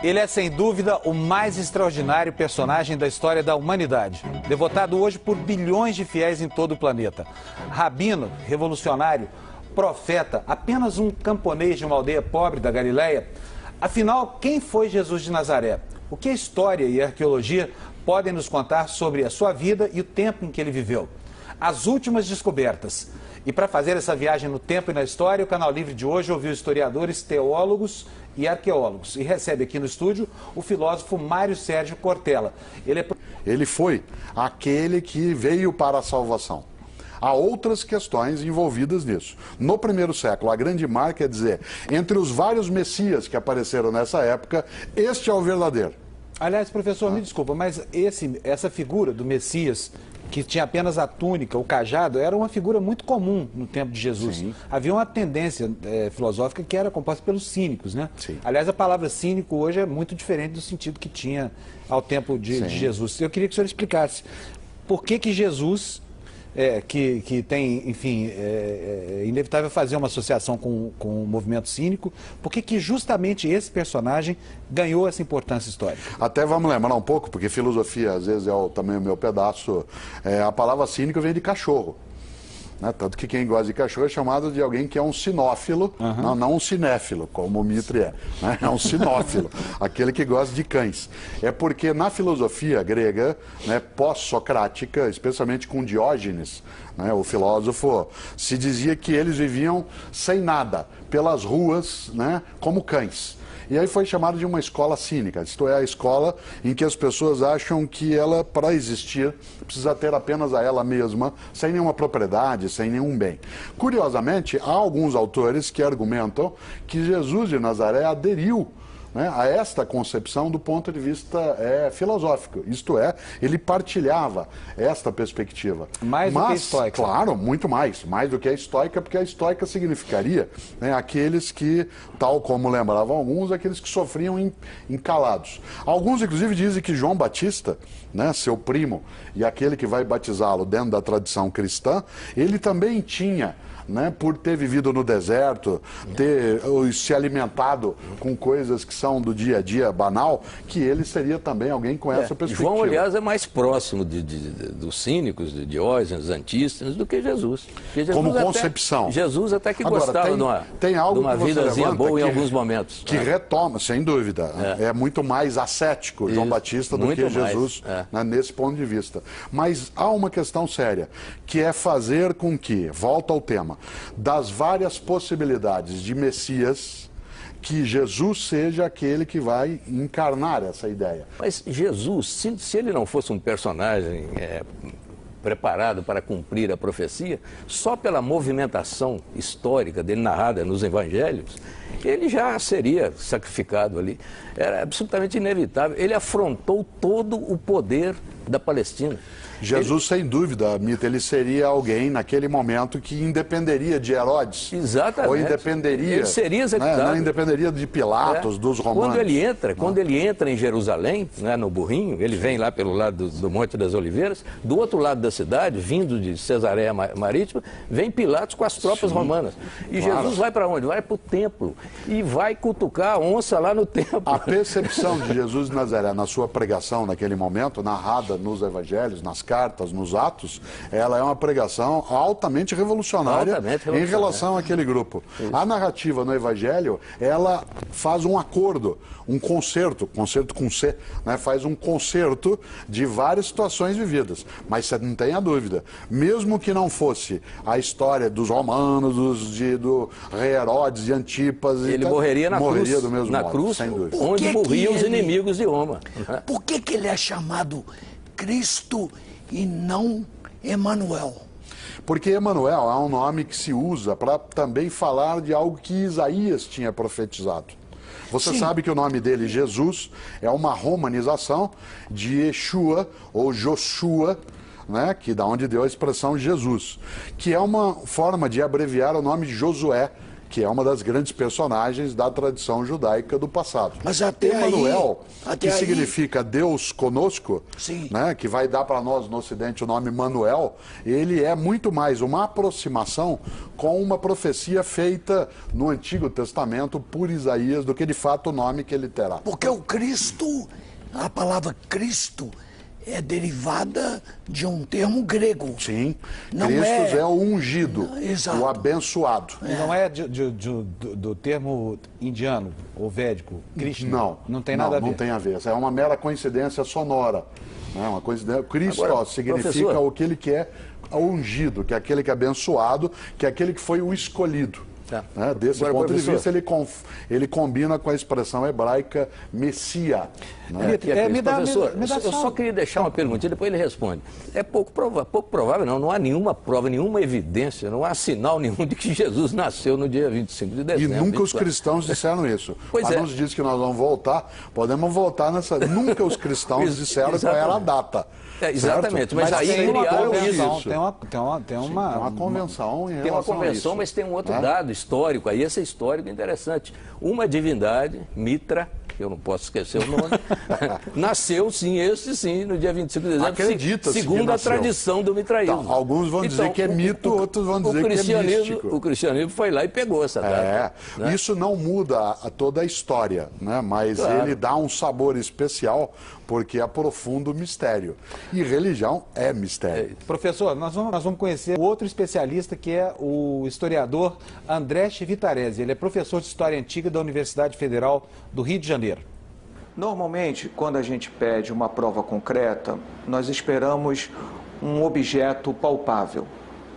Ele é, sem dúvida, o mais extraordinário personagem da história da humanidade. Devotado hoje por bilhões de fiéis em todo o planeta. Rabino, revolucionário, profeta, apenas um camponês de uma aldeia pobre da Galileia. Afinal, quem foi Jesus de Nazaré? O que a história e a arqueologia podem nos contar sobre a sua vida e o tempo em que ele viveu? As últimas descobertas. E para fazer essa viagem no tempo e na história, o Canal Livre de hoje ouviu historiadores, teólogos e arqueólogos. E recebe aqui no estúdio o filósofo Mário Sérgio Cortella. Ele foi aquele que veio para a salvação. Há outras questões envolvidas nisso. No primeiro século, a grande marca é dizer, entre os vários messias que apareceram nessa época, este é o verdadeiro. Aliás, professor, me desculpa, mas essa figura do Messias, que tinha apenas a túnica, o cajado, era uma figura muito comum no tempo de Jesus. Sim. Havia uma tendência filosófica que era composta pelos cínicos, né? Sim. Aliás, a palavra cínico hoje é muito diferente do sentido que tinha ao tempo de Jesus. Eu queria que o senhor explicasse por que Jesus... que tem, enfim, inevitável fazer uma associação com o movimento cínico. Por que justamente esse personagem ganhou essa importância histórica? Até vamos lembrar um pouco, porque filosofia às vezes é também o meu pedaço. A palavra cínico vem de cachorro. Né? Tanto que quem gosta de cachorro é chamado de alguém que é um sinófilo, não um cinéfilo, como o Mitre é. Né? É um sinófilo, aquele que gosta de cães. É porque na filosofia grega, né, pós-socrática, especialmente com Diógenes, né, o filósofo, se dizia que eles viviam sem nada, pelas ruas, né, como cães. E aí foi chamado de uma escola cínica, isto é, a escola em que as pessoas acham que ela, para existir, precisa ter apenas a ela mesma, sem nenhuma propriedade, sem nenhum bem. Curiosamente, há alguns autores que argumentam que Jesus de Nazaré aderiu, né, a esta concepção do ponto de vista filosófico. Isto é, ele partilhava esta perspectiva. Mais do que a estoica. Claro, muito mais do que a estoica, porque a estoica significaria, né, aqueles que, tal como lembravam alguns, aqueles que sofriam encalados. Alguns, inclusive, dizem que João Batista, né, seu primo, e aquele que vai batizá-lo dentro da tradição cristã, ele também tinha, né, por ter vivido no deserto, ter se alimentado com coisas que são do dia a dia banal, que ele seria também alguém com essa perspectiva. João, aliás, é mais próximo dos cínicos, de Diógenes, Antístenes, do que Jesus. Jesus como concepção. Jesus até que gostava de uma vidazinha boa em alguns momentos. Que retoma, sem dúvida. É muito mais ascético João Batista do que Jesus, né, nesse ponto de vista. Mas há uma questão séria, que é fazer com que, volta ao tema, das várias possibilidades de Messias, que Jesus seja aquele que vai encarnar essa ideia. Mas Jesus, se ele não fosse um personagem preparado para cumprir a profecia, só pela movimentação histórica dele narrada nos evangelhos, ele já seria sacrificado ali. Era absolutamente inevitável. Ele afrontou todo o poder da Palestina. Jesus, sem dúvida, Mita, ele seria alguém naquele momento que independeria de Herodes. Exatamente. Ou independeria... Ele seria executado. Né, não independeria de Pilatos, dos romanos. Quando ele entra em Jerusalém, né, no burrinho, ele vem lá pelo lado do Monte das Oliveiras, do outro lado da cidade, vindo de Cesareia Marítima, vem Pilatos com as tropas romanas. E Jesus vai para onde? Vai para o templo e vai cutucar a onça lá no templo. A percepção de Jesus de Nazaré na sua pregação naquele momento, narrada nos evangelhos, nas cartas, nos atos, ela é uma pregação altamente revolucionária, em relação àquele grupo. Isso. A narrativa no Evangelho, ela faz um acordo, um concerto com C, né, faz um concerto de várias situações vividas. Mas você não tem a dúvida, mesmo que não fosse a história dos romanos, do rei Herodes, de Antipas... Ele morreria na cruz, do mesmo modo, cruz, sem dúvida. Onde morriam os inimigos de Roma. Por que ele é chamado Cristo e não Emanuel? Porque Emanuel é um nome que se usa para também falar de algo que Isaías tinha profetizado. Você sabe que o nome dele, Jesus, é uma romanização de Yeshua ou Joshua, né, que da onde deu a expressão Jesus, que é uma forma de abreviar o nome de Josué, que é uma das grandes personagens da tradição judaica do passado. Mas até Emmanuel, aí, que significa Deus conosco, sim, né, que vai dar para nós no Ocidente o nome Manuel, ele é muito mais uma aproximação com uma profecia feita no Antigo Testamento por Isaías do que de fato o nome que ele terá. porque o Cristo, a palavra Cristo, é derivada de um termo grego. Sim, Não Cristo é o ungido, Exato. o abençoado. Não é do termo indiano ou védico, Krishna? Não, Não tem nada a ver. Não tem a ver. É uma mera coincidência sonora. Né? Uma coincidência. Cristo Agora, significa professor, o que ele quer, o ungido, que é aquele que é abençoado, que é aquele que foi o escolhido. Tá. Né? Desse Agora, ponto professor, de vista, ele combina com a expressão hebraica Messia. Né? Professor, me dá eu só queria deixar uma perguntinha, depois ele responde. É pouco provável, não há nenhuma prova, nenhuma evidência, não há sinal nenhum de que Jesus nasceu no dia 25 de E dezembro. nunca os cristãos disseram isso. Pois Nos diz que nós vamos voltar, podemos voltar nessa. Nunca os cristãos disseram qual era a data. Exatamente, certo? mas aí tem uma criaram convenção, isso. tem uma convenção em Tem uma relação a convenção, isso, mas tem um outro né? dado histórico, aí esse é histórico interessante. Uma divindade, Mitra, que eu não posso esquecer o nome, nasceu sim, no dia 25 de dezembro, Acredita-se segundo que a nasceu. tradição do mitraísmo. Então, alguns vão dizer que é mito, outros vão dizer que é místico. O cristianismo foi lá e pegou essa data. Né? Isso não muda toda a história, né? Mas Claro. ele dá um sabor especial porque aprofunda o mistério. E religião é mistério. Professor, nós vamos conhecer outro especialista que é o historiador André Chivitarese. Ele é professor de História Antiga da Universidade Federal do Rio de Janeiro. Normalmente, quando a gente pede uma prova concreta, nós esperamos um objeto palpável,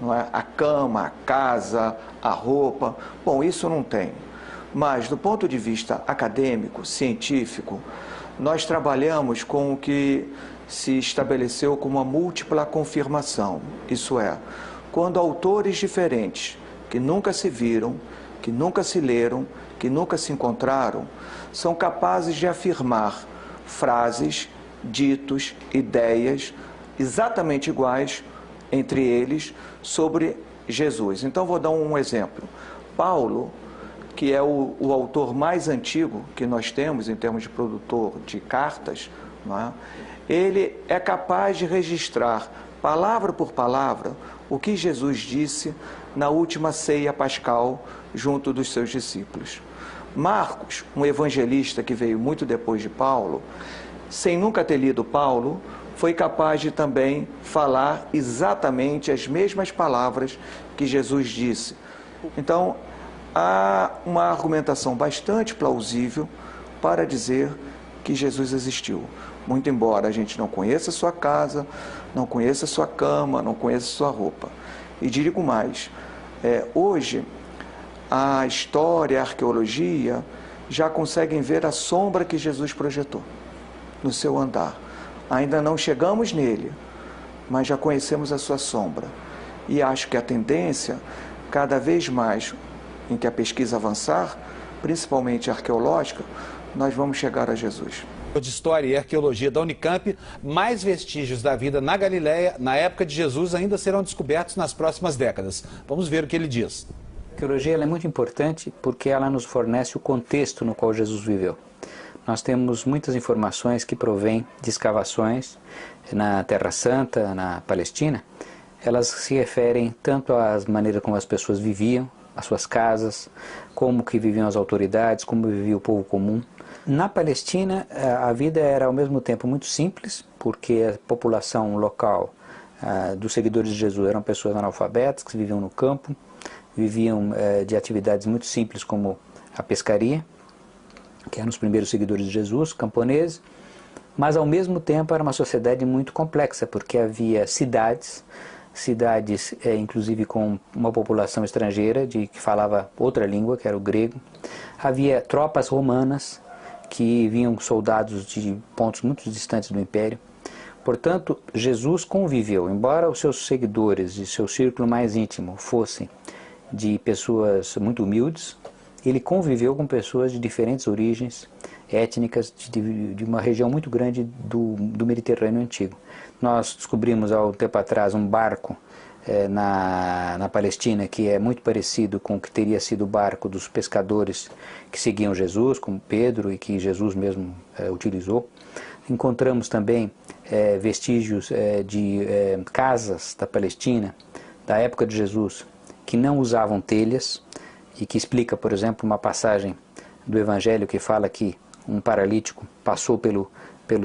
não é? A cama, a casa, a roupa. Bom, isso não tem. Mas, do ponto de vista acadêmico, científico, nós trabalhamos com o que se estabeleceu como uma múltipla confirmação. Isso é, quando autores diferentes, que nunca se viram, que nunca se leram, que nunca se encontraram, são capazes de afirmar frases, ditos, ideias exatamente iguais entre eles sobre Jesus. Então, vou dar um exemplo. Paulo, que é o autor mais antigo que nós temos em termos de produtor de cartas, não é? Ele é capaz de registrar, palavra por palavra, o que Jesus disse na última ceia pascal junto dos seus discípulos. Marcos, um evangelista que veio muito depois de Paulo, sem nunca ter lido Paulo, foi capaz de também falar exatamente as mesmas palavras que Jesus disse. Então, há uma argumentação bastante plausível para dizer que Jesus existiu. Muito embora a gente não conheça sua casa, não conheça sua cama, não conheça sua roupa. E digo mais, hoje a história, a arqueologia já conseguem ver a sombra que Jesus projetou no seu andar. Ainda não chegamos nele, mas já conhecemos a sua sombra. E acho que a tendência, cada vez mais em que a pesquisa avançar, principalmente arqueológica, nós vamos chegar a Jesus. De História e Arqueologia da Unicamp, mais vestígios da vida na Galileia, na época de Jesus, ainda serão descobertos nas próximas décadas. Vamos ver o que ele diz. A arqueologia ela é muito importante porque ela nos fornece o contexto no qual Jesus viveu. Nós temos muitas informações que provêm de escavações na Terra Santa, na Palestina. Elas se referem tanto às maneiras como as pessoas viviam, as suas casas, como que viviam as autoridades, como vivia o povo comum. Na Palestina, a vida era ao mesmo tempo muito simples, porque a população local dos seguidores de Jesus eram pessoas analfabetas que viviam no campo, viviam de atividades muito simples como a pescaria, que eram os primeiros seguidores de Jesus, camponeses, mas ao mesmo tempo era uma sociedade muito complexa, porque havia cidades inclusive com uma população estrangeira que falava outra língua, que era o grego. Havia tropas romanas que vinham soldados de pontos muito distantes do império. Portanto, Jesus conviveu, embora os seus seguidores e seu círculo mais íntimo fossem de pessoas muito humildes, ele conviveu com pessoas de diferentes origens étnicas, de uma região muito grande do Mediterrâneo Antigo. Nós descobrimos há um tempo atrás um barco na Palestina, que é muito parecido com o que teria sido o barco dos pescadores que seguiam Jesus, como Pedro, e que Jesus mesmo utilizou. Encontramos também vestígios de casas da Palestina, da época de Jesus, que não usavam telhas, e que explica, por exemplo, uma passagem do Evangelho que fala que um paralítico passou pelo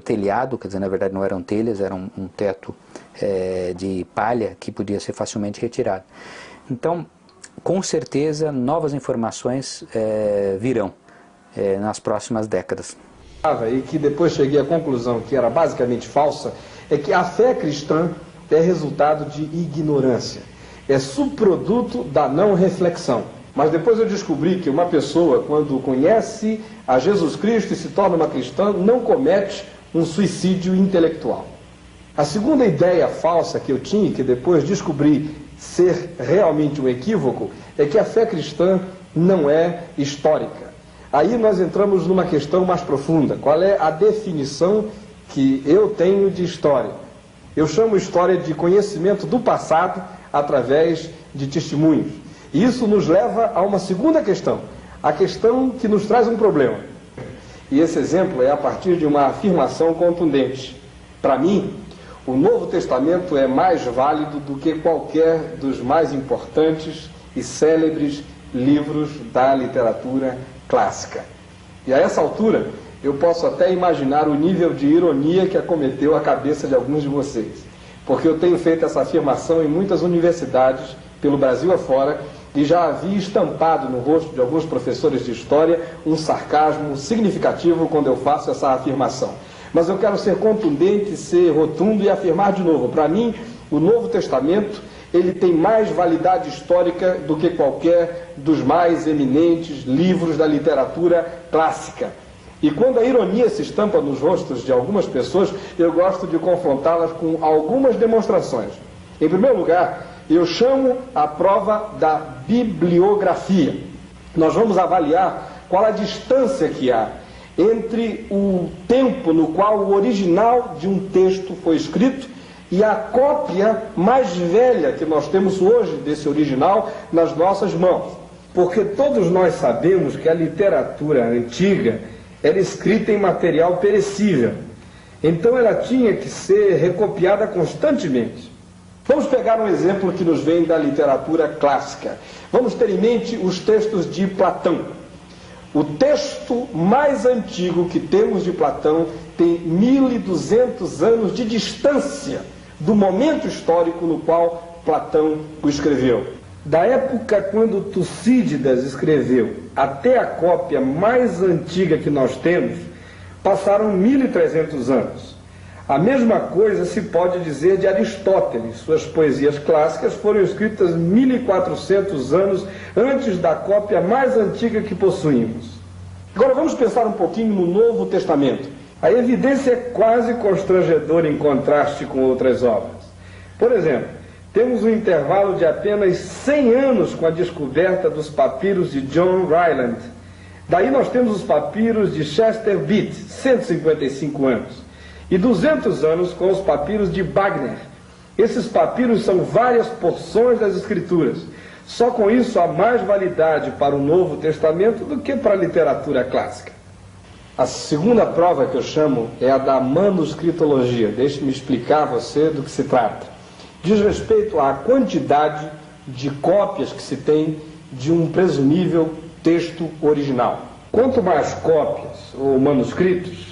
telhado, quer dizer, na verdade não eram telhas, era um teto de palha que podia ser facilmente retirado. Então, com certeza, novas informações virão nas próximas décadas. E que depois cheguei à conclusão que era basicamente falsa, é que a fé cristã é resultado de ignorância, é subproduto da não reflexão. Mas depois eu descobri que uma pessoa, quando conhece a Jesus Cristo e se torna uma cristã, não comete um suicídio intelectual. A segunda ideia falsa que eu tinha, que depois descobri ser realmente um equívoco, é que a fé cristã não é histórica. Aí nós entramos numa questão mais profunda. Qual é a definição que eu tenho de história? Eu chamo história de conhecimento do passado através de testemunhos. E isso nos leva a uma segunda questão, a questão que nos traz um problema. E esse exemplo é a partir de uma afirmação contundente. Para mim, o Novo Testamento é mais válido do que qualquer dos mais importantes e célebres livros da literatura clássica. E a essa altura, eu posso até imaginar o nível de ironia que acometeu a cabeça de alguns de vocês. Porque eu tenho feito essa afirmação em muitas universidades, pelo Brasil afora, e já havia estampado no rosto de alguns professores de história um sarcasmo significativo quando eu faço essa afirmação. Mas eu quero ser contundente, ser rotundo e afirmar de novo. Para mim, o Novo Testamento, ele tem mais validade histórica do que qualquer dos mais eminentes livros da literatura clássica. E quando a ironia se estampa nos rostos de algumas pessoas, eu gosto de confrontá-las com algumas demonstrações. Em primeiro lugar, eu chamo a prova da bibliografia. Nós vamos avaliar qual a distância que há entre o tempo no qual o original de um texto foi escrito e a cópia mais velha que nós temos hoje desse original nas nossas mãos. Porque todos nós sabemos que a literatura antiga era escrita em material perecível. Então ela tinha que ser recopiada constantemente. Vamos pegar um exemplo que nos vem da literatura clássica. Vamos ter em mente os textos de Platão. O texto mais antigo que temos de Platão tem 1200 anos de distância do momento histórico no qual Platão o escreveu. Da época quando Tucídides escreveu até a cópia mais antiga que nós temos, passaram 1300 anos. A mesma coisa se pode dizer de Aristóteles. Suas poesias clássicas foram escritas 1400 anos antes da cópia mais antiga que possuímos. Agora vamos pensar um pouquinho no Novo Testamento. A evidência é quase constrangedora em contraste com outras obras. Por exemplo, temos um intervalo de apenas 100 anos com a descoberta dos papiros de John Ryland. Daí nós temos os papiros de Chester Beat, 155 anos. E 200 anos com os papiros de Wagner. Esses papiros são várias porções das Escrituras. Só com isso há mais validade para o Novo Testamento do que para a literatura clássica. A segunda prova que eu chamo é a da manuscritologia. Deixe-me explicar a você do que se trata. Diz respeito à quantidade de cópias que se tem de um presumível texto original. Quanto mais cópias ou manuscritos,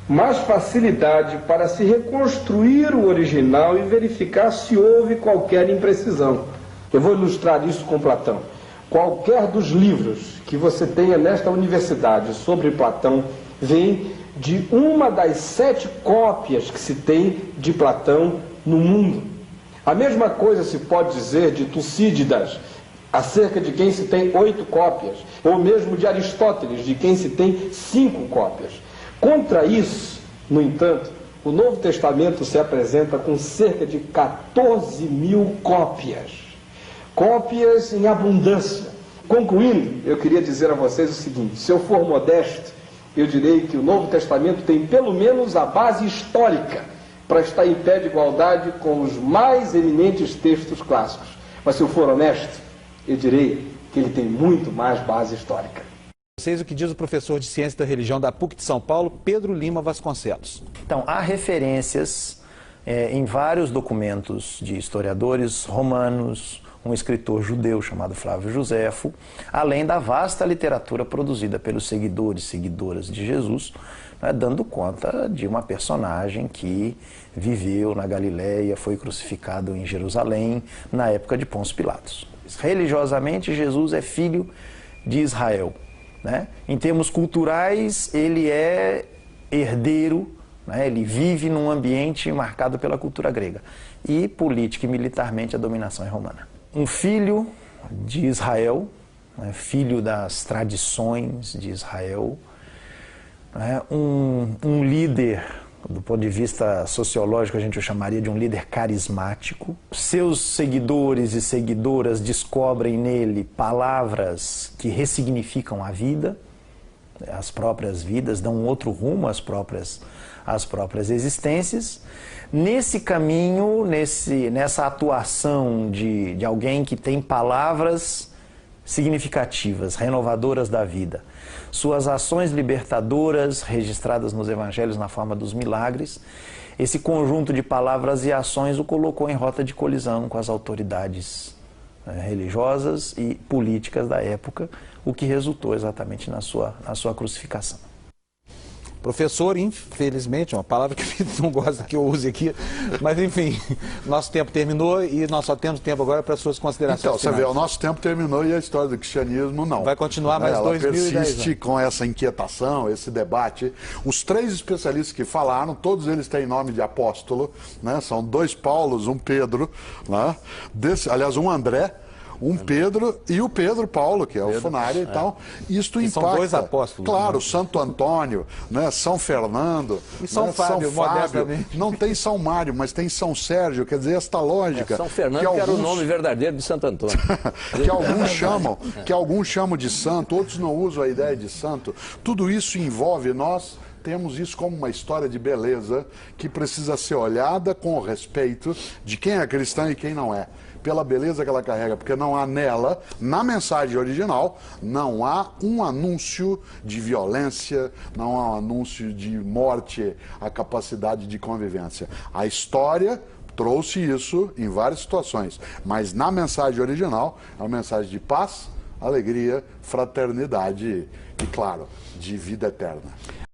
mais facilidade para se reconstruir o original e verificar se houve qualquer imprecisão. Eu vou ilustrar isso com Platão. Qualquer dos livros que você tenha nesta universidade sobre Platão vem de uma das 7 cópias que se tem de Platão no mundo. A mesma coisa se pode dizer de Tucídides, acerca de quem se tem 8 cópias, ou mesmo de Aristóteles, de quem se tem 5 cópias. Contra isso, no entanto, o Novo Testamento se apresenta com cerca de 14.000 cópias. Cópias em abundância. Concluindo, eu queria dizer a vocês o seguinte: se eu for modesto, eu direi que o Novo Testamento tem pelo menos a base histórica para estar em pé de igualdade com os mais eminentes textos clássicos. Mas se eu for honesto, eu direi que ele tem muito mais base histórica. Vocês o que diz o professor de Ciência da Religião da PUC de São Paulo, Pedro Lima Vasconcelos. Então, há referências em vários documentos de historiadores romanos, um escritor judeu chamado Flávio Joséfo, além da vasta literatura produzida pelos seguidores e seguidoras de Jesus, né, dando conta de uma personagem que viveu na Galileia, foi crucificado em Jerusalém na época de Pôncio Pilatos. Religiosamente, Jesus é filho de Israel, né? Em termos culturais, ele é herdeiro, né? Ele vive num ambiente marcado pela cultura grega. E política e militarmente a dominação é romana. Um filho de Israel, né? Filho das tradições de Israel, né? Um líder, do ponto de vista sociológico, a gente o chamaria de um líder carismático. Seus seguidores e seguidoras descobrem nele palavras que ressignificam a vida, as próprias vidas, dão um outro rumo às próprias existências. Nesse caminho, nessa atuação de alguém que tem palavras significativas, renovadoras da vida, suas ações libertadoras registradas nos evangelhos na forma dos milagres, esse conjunto de palavras e ações o colocou em rota de colisão com as autoridades religiosas e políticas da época, o que resultou exatamente na sua crucificação. Professor, infelizmente, uma palavra que não gosta que eu use aqui, mas enfim, nosso tempo terminou e nós só temos tempo agora para suas considerações Então, você finais. vê, o nosso tempo terminou e a história do cristianismo não. Vai continuar mais Ela 2010 persiste anos. com essa inquietação, esse debate. Os três especialistas que falaram, todos eles têm nome de apóstolo, né? São 2 Paulos, um Pedro, né? Aliás, um André, um Pedro e o Pedro Paulo, que é o Funário e tal. Isto E impacta. são 2 apóstolos. Claro, né? Santo Antônio, né? São Fernando, E São né? Fábio, São Fábio. modestamente. Não tem São Mário, mas tem São Sérgio, quer dizer, esta lógica. São Fernando, que que era o alguns- nome verdadeiro de Santo Antônio. que alguns chamam de santo, outros não usam a ideia de santo. Tudo isso envolve nós. Temos isso como uma história de beleza que precisa ser olhada com o respeito de quem é cristão e quem não é. Pela beleza que ela carrega, porque não há nela, na mensagem original, não há um anúncio de violência, não há um anúncio de morte, a capacidade de convivência. A história trouxe isso em várias situações, mas na mensagem original é uma mensagem de paz, alegria, fraternidade e, claro, de vida eterna.